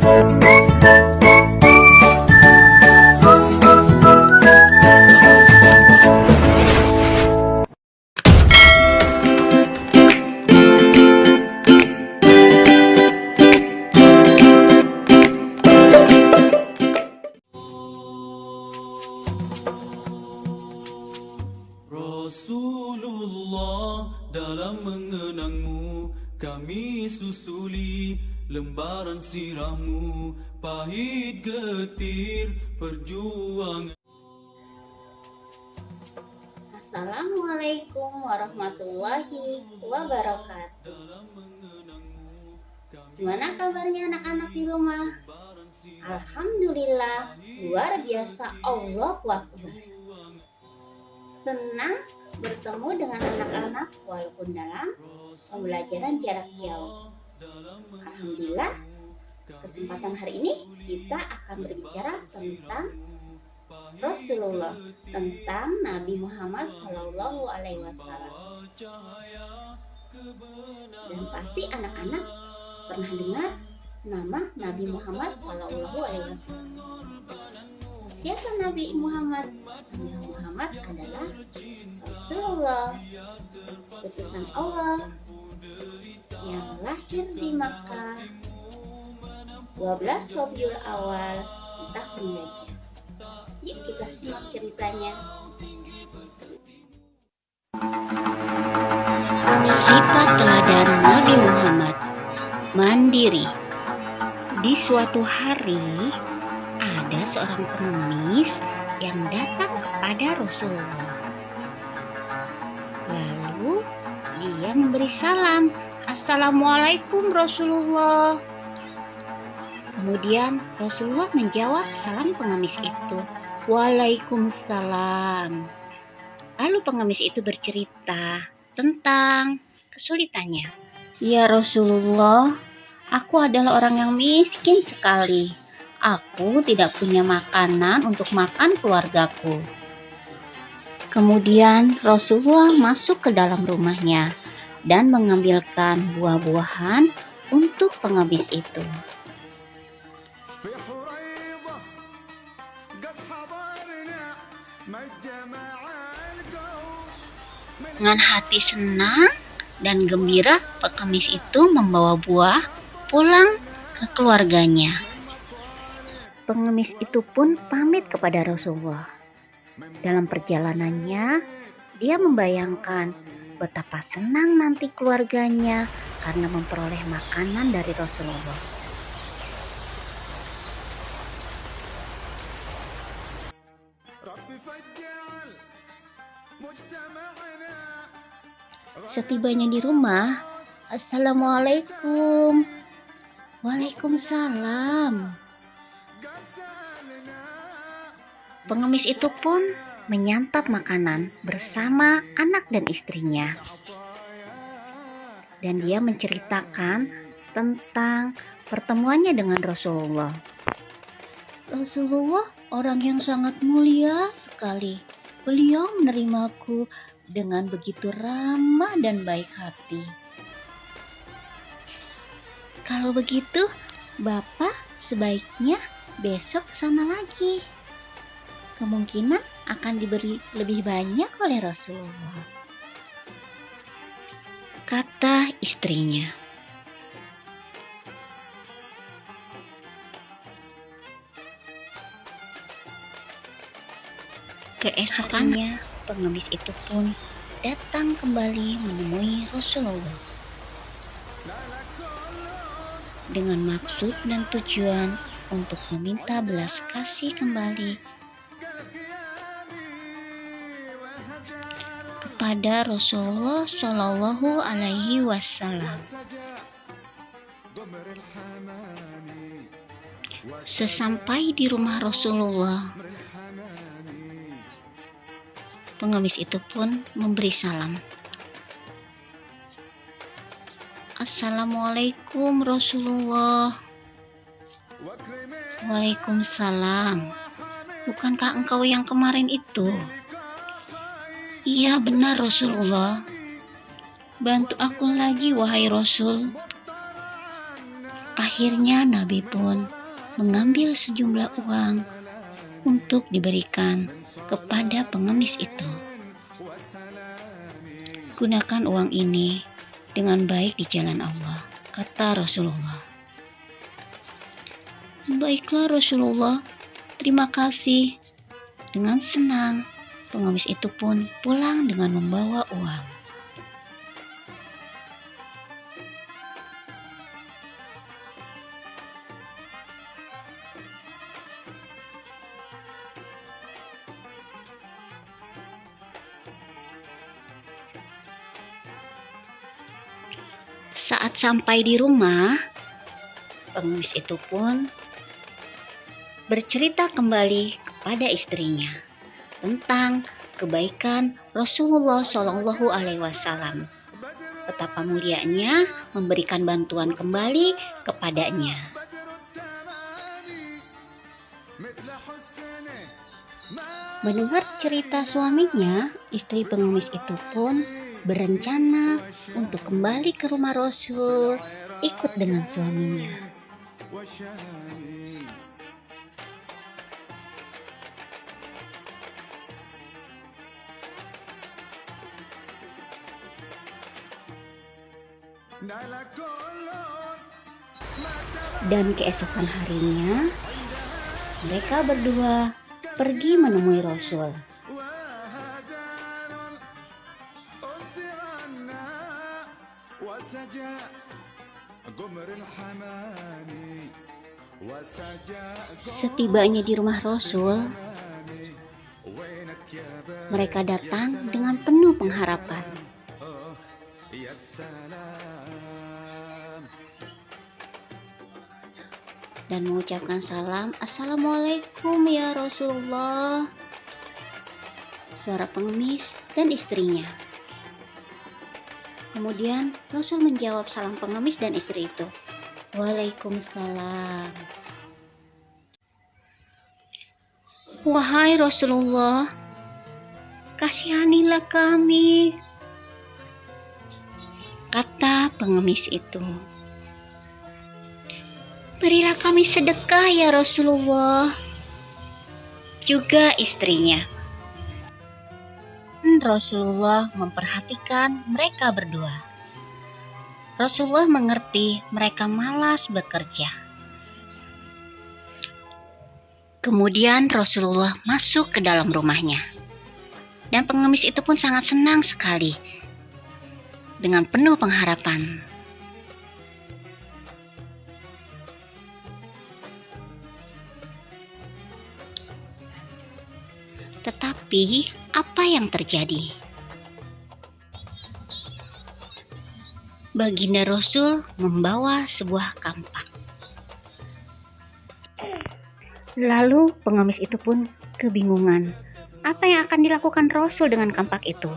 Rasulullah, dalam mengenangmu kami susuli lembaran sirahmu, pahit getir perjuangan. Assalamualaikum warahmatullahi wabarakatuh. Gimana kabarnya anak-anak di rumah? Alhamdulillah, luar biasa, Allahu Akbar. Senang bertemu dengan anak-anak walaupun dalam pembelajaran jarak jauh. Alhamdulillah, kesempatan hari ini kita akan berbicara tentang Rasulullah, tentang Nabi Muhammad Shallallahu Alaihi Wasallam. Dan pasti anak-anak pernah dengar nama Nabi Muhammad Shallallahu Alaihi Wasallam. Siapa Nabi Muhammad? Nabi Muhammad adalah Rasulullah, utusan Allah yang lahir di Makkah 12 Rabiul Awal di tahun gajah. Yuk kita simak ceritanya. Sifat teladan Nabi Muhammad: mandiri. Di suatu hari ada seorang pengemis yang datang kepada Rasulullah. Lalu dia memberi salam, "Assalamualaikum Rasulullah." Kemudian Rasulullah menjawab salam pengemis itu, "Waalaikumsalam." Lalu pengemis itu bercerita tentang kesulitannya. "Ya Rasulullah, aku adalah orang yang miskin sekali. Aku tidak punya makanan untuk makan keluargaku." Kemudian Rasulullah masuk ke dalam rumahnya dan mengambilkan buah-buahan untuk pengemis itu. Dengan hati senang dan gembira, pengemis itu membawa buah pulang ke keluarganya. Pengemis itu pun pamit kepada Rasulullah. Dalam perjalanannya, dia membayangkan betapa senang nanti keluarganya karena memperoleh makanan dari Rasulullah. Setibanya di rumah, "Assalamualaikum." "Waalaikumsalam." Pengemis itu pun menyantap makanan bersama anak dan istrinya. Dan dia menceritakan tentang pertemuannya dengan Rasulullah. "Rasulullah orang yang sangat mulia sekali. Beliau menerimaku dengan begitu ramah dan baik hati. Kalau begitu, Bapak sebaiknya besok ke sana lagi. Kemungkinan akan diberi lebih banyak oleh Rasulullah," kata istrinya. Keesokannya, pengemis itu pun datang kembali menemui Rasulullah dengan maksud dan tujuan untuk meminta belas kasih kembali kepada Rasulullah Shallallahu Alaihi Wasallam. Sesampai di rumah Rasulullah, pengemis itu pun memberi salam. "Assalamualaikum Rasulullah." "Waalaikumsalam. Bukankah engkau yang kemarin itu?" "Iya benar Rasulullah. Bantu aku lagi wahai Rasul." Akhirnya Nabi pun mengambil sejumlah uang untuk diberikan kepada pengemis itu. Gunakan uang ini dengan baik di jalan Allah, kata Rasulullah. Baiklah Rasulullah, terima kasih. Dengan senang, pengemis itu pun pulang dengan membawa uang. Saat sampai di rumah, pengemis itu pun bercerita kembali kepada istrinya tentang kebaikan Rasulullah Shallallahu Alaihi Wasallam. Betapa mulianya memberikan bantuan kembali kepadanya. Mendengar cerita suaminya, istri pengemis itu pun berencana untuk kembali ke rumah Rasul, ikut dengan suaminya. Dan keesokan harinya, mereka berdua pergi menemui Rasul. Setibanya di rumah Rasul, mereka datang dengan penuh pengharapan. Dan mengucapkan salam, Assalamualaikum ya Rasulullah. Suara pengemis dan istrinya. Kemudian Rasul menjawab salam pengemis dan istri itu. Waalaikumsalam. Wahai Rasulullah, kasihanilah kami, kata pengemis itu. Berilah kami sedekah ya Rasulullah, juga istrinya. Rasulullah memperhatikan mereka berdua. Rasulullah mengerti mereka malas bekerja. Kemudian Rasulullah masuk ke dalam rumahnya. Dan pengemis itu pun sangat senang sekali dengan penuh pengharapan. Tetapi apa yang terjadi? Baginda Rasul membawa sebuah kampak. Lalu pengemis itu pun kebingungan. Apa yang akan dilakukan Rasul dengan kampak itu?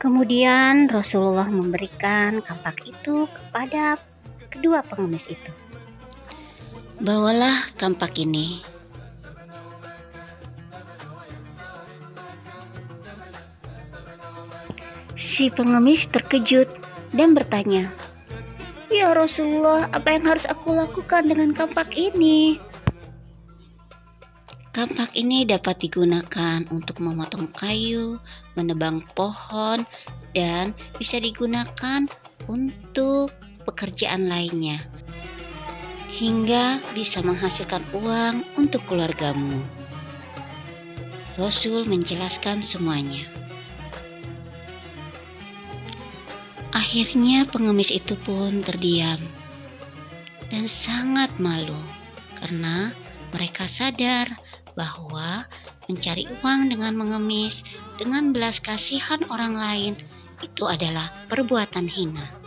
Kemudian Rasulullah memberikan kampak itu kepada kedua pengemis itu. Bawalah kampak ini. Si pengemis terkejut dan bertanya, "Ya Rasulullah, apa yang harus aku lakukan dengan kampak ini?" Kampak ini dapat digunakan untuk memotong kayu, menebang pohon, dan bisa digunakan untuk pekerjaan lainnya, hingga bisa menghasilkan uang untuk keluargamu. Rasul menjelaskan semuanya. Akhirnya pengemis itu pun terdiam dan sangat malu karena mereka sadar bahwa mencari uang dengan mengemis, dengan belas kasihan orang lain, itu adalah perbuatan hina.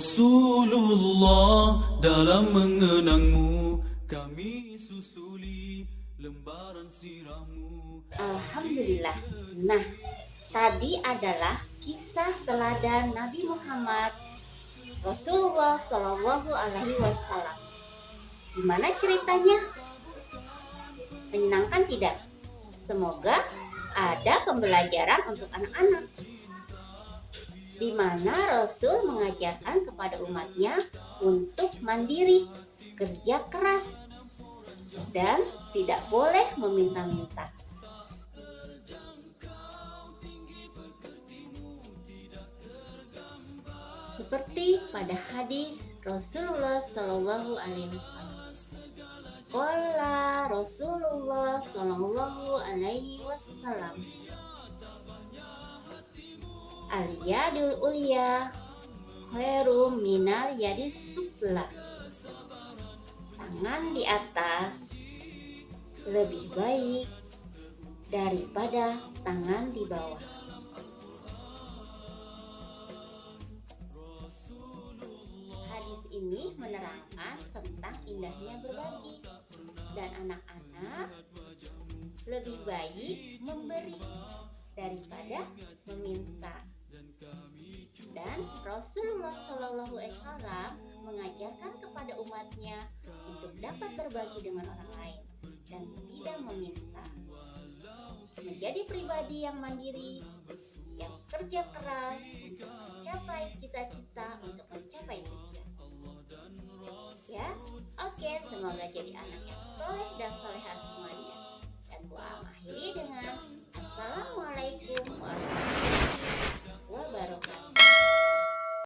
Rasulullah, dalam mengenangmu kami susuli lembaran sirahmu. Alhamdulillah. Nah, Tadi adalah kisah teladan Nabi Muhammad Rasulullah Shallallahu Alaihi Wasallam. Gimana ceritanya? Menyenangkan tidak? Semoga ada pembelajaran untuk anak-anak, di mana Rasul mengajarkan kepada umatnya untuk mandiri, kerja keras, dan tidak boleh meminta-minta. Seperti pada hadis Rasulullah Shallallahu Alaihi Wasallam. Qala Rasulullah Shallallahu Alaihi Wasallam. Al-yadul ulya khairum minal yadis sufla. Tangan di atas lebih baik daripada tangan di bawah. Hadis ini menerangkan tentang indahnya berbagi, dan anak-anak lebih baik memberi daripada meminta. Dan Rasulullah Shallallahu Alaihi Wasallam mengajarkan kepada umatnya untuk dapat berbagi dengan orang lain dan tidak meminta. Menjadi pribadi yang mandiri, yang kerja keras untuk mencapai cita-cita, untuk mencapai tujuan. Ya, oke, semoga jadi anak yang soleh dan solehah